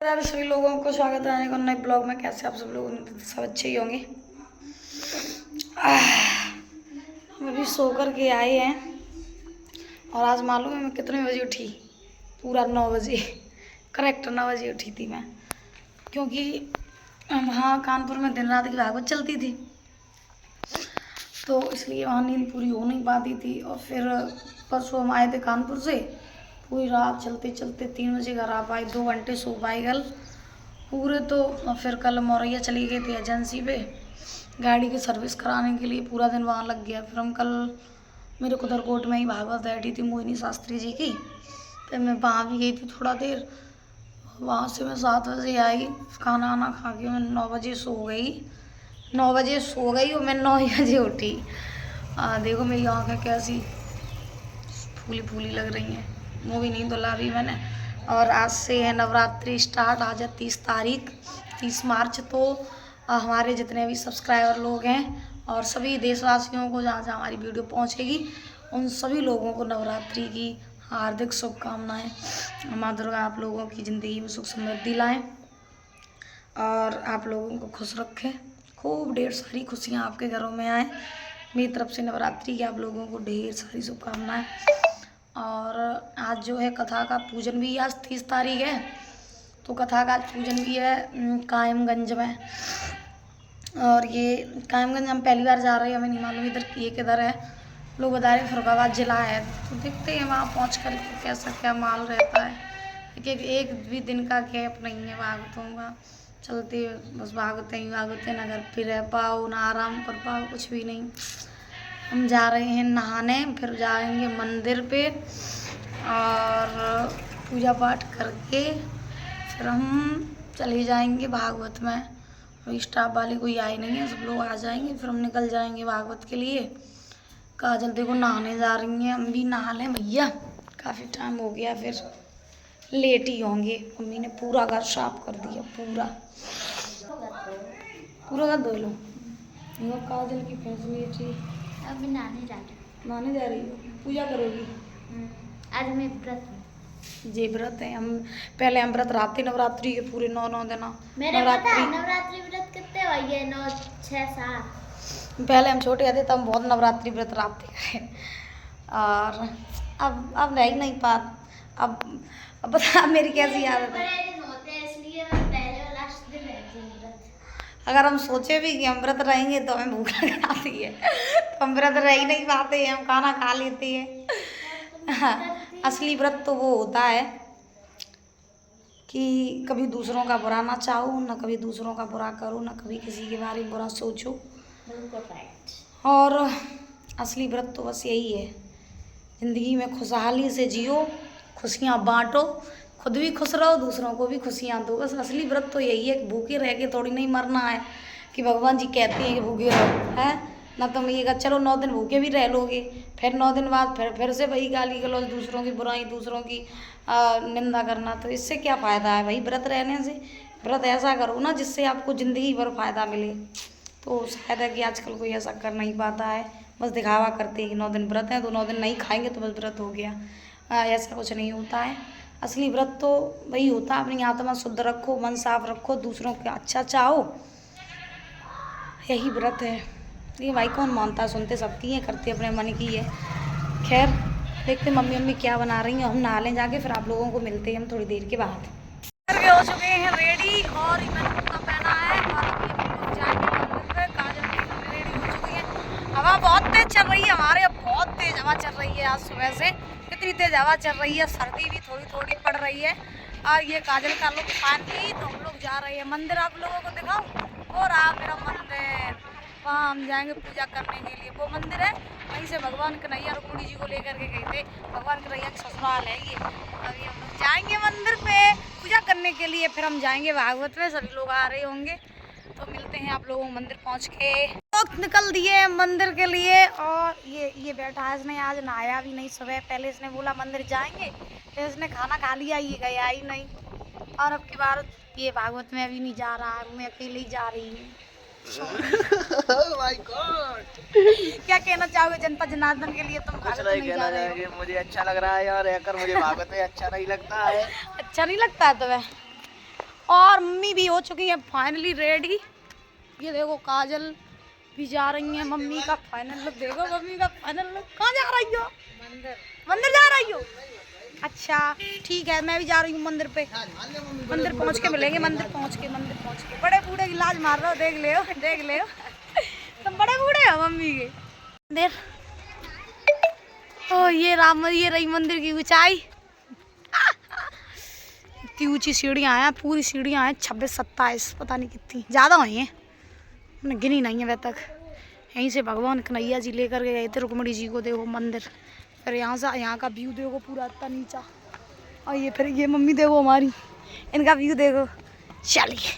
यार सभी लोगों को स्वागत है आने को नए ब्लॉग में। कैसे आप सब लोग सब अच्छे ही होंगे। हम अभी सो कर के आए हैं और आज मालूम है मैं कितने बजे उठी? पूरा 9 बजे, करेक्ट 9 बजे उठी थी मैं, क्योंकि वहाँ कानपुर में दिन रात की भागवत चलती थी, तो इसलिए वहाँ नींद पूरी हो नहीं पाती थी। और फिर परसों हम आए थे कानपुर से, पूरी रात चलते चलते 3 बजे घर आ पाए, 2 घंटे सो पाए कल पूरे। तो फिर कल मौरैया चली गई थी एजेंसी पे गाड़ी की सर्विस कराने के लिए, पूरा दिन वहाँ लग गया। फिर हम कल मेरे कुदरकोट में ही भागवत बैठी थी मोहिनी शास्त्री जी की, तो मैं वहाँ भी गई थी थोड़ा देर। वहाँ से मैं 7 बजे आई, खाना वाना खा के मैं 9 बजे सो गई। 9 बजे सो गई और मैं 9 बजे उठी। देखो मेरी आँखें कैसी फूली फूली लग रही हैं, मुँह भी नहीं धुला रही मैंने। और आज से है नवरात्रि स्टार्ट, आज है 30 तारीख 30 मार्च। तो हमारे जितने भी सब्सक्राइबर लोग हैं और सभी देशवासियों को जहाँ जहाँ हमारी वीडियो पहुँचेगी उन सभी लोगों को नवरात्रि की हार्दिक शुभकामनाएं। माँ दुर्गा आप लोगों की ज़िंदगी में सुख समृद्धि लाएं और आप लोगों को खुश रखें, खूब ढेर सारी खुशियाँ आपके घरों में आएँ। मेरी तरफ से नवरात्रि की आप लोगों को ढेर सारी शुभकामनाएं। और आज जो है कथा का पूजन भी, आज 30 तारीख है तो कथा का पूजन भी है कायमगंज में। और ये कायमगंज हम पहली बार जा रहे हैं, हमें नहीं मालूम इधर ये किधर है। लोग बता रहे फरुखाबाद जिला है, तो देखते हैं वहाँ पहुँच कर कैसा क्या माल रहता है। एक भी दिन का गैप नहीं है भागवतों का, चलते बस भागते ही भागते, ना घर पे रह पाओ ना आराम कर पाओ, कुछ भी नहीं। हम जा रहे हैं नहाने, फिर जाएंगे मंदिर पे और पूजा पाठ करके फिर हम चले जाएंगे भागवत में। अभी स्टाफ वाले कोई आए नहीं है, सब लोग आ जाएंगे फिर हम निकल जाएंगे भागवत के लिए। काजल देखो नहाने जा रही हैं, हम भी नहा लें भैया, काफ़ी टाइम हो गया, फिर लेट ही होंगे। मम्मी ने पूरा घर साफ कर दिया, पूरा पूरा घर धो लो। काजल की फैसिलिटी अभी नहाने जा रही हो, पूजा करोगी? आज मैं व्रत हूँ। जी व्रत है, हम पहले हम व्रत रखते नवरात्रि के पूरे 9 दिन। मेरे पता है नवरात्रि व्रत कितने हुए हैं? 9 6 7। पहले हम छोटे थे तब हम बहुत नवरात्रि व्रत रखते हैं, और अब रह ही नहीं पात। अब बता मेरी कैसी आदत है। इसलिए मैं पहले और लास्ट दिन रहती हूँ व्रत। अगर हम सोचे भी कि हम व्रत रहेंगे तो हमें भूख लग जाती है, तो हम व्रत रह ही नहीं पाते हैं, हम खाना खा लेते हैं। हाँ, असली व्रत तो वो होता है कि कभी दूसरों का बुरा ना चाहो, ना कभी दूसरों का बुरा करो, ना कभी किसी के बारे में बुरा सोचो। और असली व्रत तो बस यही है, ज़िंदगी में खुशहाली से जियो, खुशियाँ बांटो, खुद भी खुश रहो, दूसरों को भी खुशियाँ दो। बस असली व्रत तो यही है कि भूखे रह के थोड़ी नहीं मरना है, कि भगवान जी कहते हैं कि भूखे रहो, है ना। तुम ये चलो 9 दिन भूखे भी रह लोगे, फिर 9 दिन बाद फिर से वही गाली गलौज, दूसरों की बुराई, दूसरों की निंदा करना, तो इससे क्या फ़ायदा है भाई व्रत रहने से। व्रत ऐसा करो ना जिससे आपको ज़िंदगी भर फ़ायदा मिले। तो शायद है कि आजकल कोई ऐसा कर नहीं पाता है, बस दिखावा करते हैं कि 9 दिन व्रत है तो 9 दिन नहीं खाएंगे तो बस व्रत हो गया। ऐसा कुछ नहीं होता है। असली व्रत तो वही होता है, अपनी आत्मा शुद्ध रखो, मन साफ रखो, दूसरों का अच्छा चाहो, यही व्रत है। ये भाई कौन मानता, सुनते सबकी है, करते अपने मन की है। खैर देखते मम्मी क्या बना रही हैं, हम नहा लें जाके, फिर आप लोगों को मिलते हैं हम थोड़ी देर के बाद। हो चुके हैं रेडी और मैंने कुर्ता पहना है और अभी जाएंगे मंदिर पे। काजल भी रेडी हो चुकी है। हवा बहुत तेज चल रही है हमारे, अब बहुत तेज हवा चल रही है आज सुबह से, इतनी तेज हवा चल रही है, सर्दी भी थोड़ी थोड़ी पड़ रही है। और ये काजल का लोग पानी, तो हम लोग जा रहे हैं मंदिर, आप लोगों को दिखाओ। और आप मेरा मंदिर, वहाँ हम जाएंगे पूजा करने के लिए। वो मंदिर है, वहीं से भगवान कन्हैया रुक्मिणी जी को लेकर के गए थे, भगवान कन्हैया का ससुराल है ये। अभी हम लोग जाएंगे मंदिर पे पूजा करने के लिए, फिर हम जाएंगे भागवत में, सभी लोग आ रहे होंगे। तो मिलते हैं आप लोगों को मंदिर पहुँच के। लोग निकल दिए मंदिर के लिए और ये बैठा है, इसने आज नहाया भी नहीं सुबह। पहले इसने बोला मंदिर जाएंगे, फिर इसने खाना खा लिया, ये गया ही नहीं। और अब की बार ये भागवत में अभी नहीं जा रहा है, मैं अकेले ही जा रही हूँ। Oh my God! क्या कहना चाहोगे जनता जनार्दन के लिए? तुम कुछ नहीं कहना चाहेंगे, मुझे अच्छा लग रहा है यहाँ रहकर, मुझे भागवत में अच्छा नहीं लगता है। अच्छा नहीं लगता है तुम्हें? और मम्मी भी हो चुकी है फाइनली रेडी। ये देखो काजल भी जा रही है। मम्मी का फाइनल लुक देखो, मम्मी का फाइनल लुक। कहाँ जा रही हो? मंदिर जा रही हो? अच्छा ठीक है, मैं भी जा रही हूँ मंदिर पे। मंदिर पहुँच के मिलेंगे। मंदिर पहुँच के बड़े बूढ़े की लाज मार रहे हो, देख ले तुम बड़े बूढ़े हो मम्मी के। मंदिर ओ ये रही मंदिर की ऊंचाई। इतनी ऊंची सीढ़ियाँ हैं, पूरी सीढ़ियाँ हैं 26-27 पता नहीं कितनी ज़्यादा हुई हैं, मैंने गिनी नहीं है वह तक। यहीं से भगवान कन्हैया जी लेकर के गए थे रुक्मणी जी को। देखो मंदिर, फिर यहाँ का व्यू देखो पूरा इतना नीचा। और ये फिर ये मम्मी देखो हमारी, इनका व्यू देखो। चलिए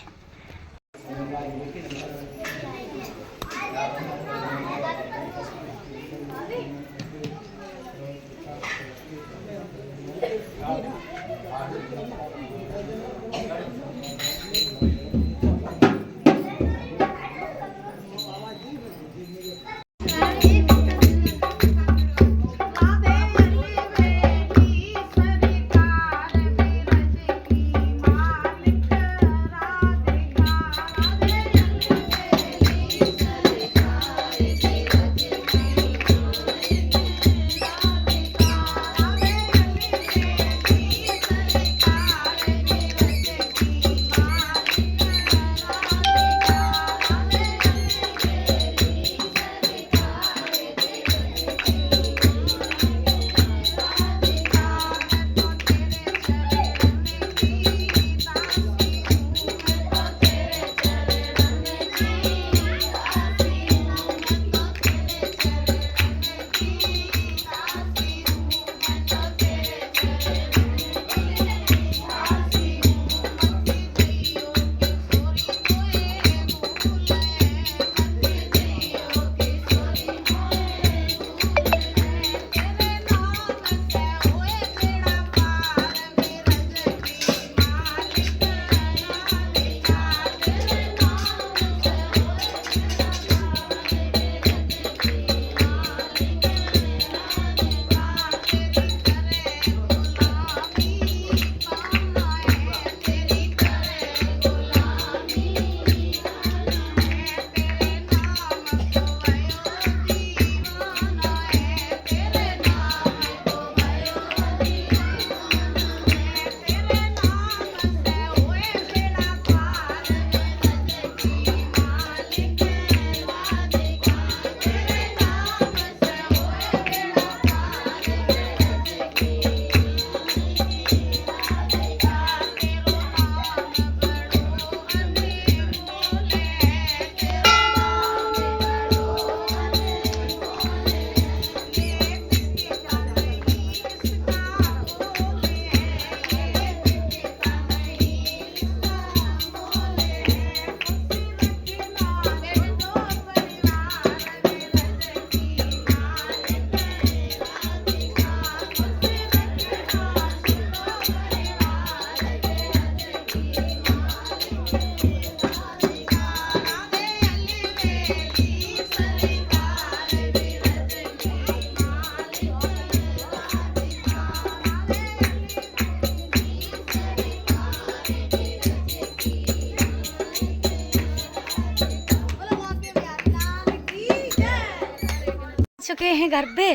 चुके हैं घर पे।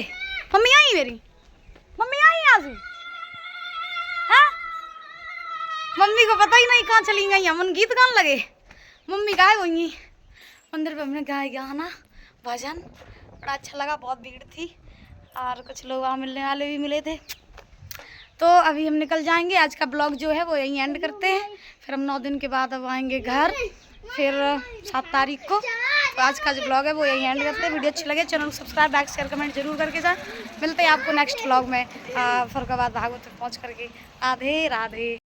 मम्मी आई मेरी, मम्मी आई आज। हाँ मम्मी को पता ही नहीं कहाँ चली गई, हम गीत गाने लगे। मम्मी गायब हुई मंदिर पे। हमने गाया गया ना भजन, बड़ा अच्छा लगा। बहुत भीड़ थी और कुछ लोग वहाँ मिलने वाले भी मिले थे। तो अभी हम निकल जाएंगे। आज का ब्लॉग जो है वो यहीं एंड करते हैं। फिर हम 9 दिन के बाद अब आएंगे घर, फिर 7 तारीख को। तो आज का जो ब्लॉग है वो यहीं एंड करते हैं। वीडियो अच्छी लगे चैनल को सब्सक्राइब, लाइक, शेयर, कमेंट जरूर करके जाए। मिलते हैं आपको नेक्स्ट ब्लॉग में फरुखाबाद भागवत तक पहुँच करके। राधे राधे।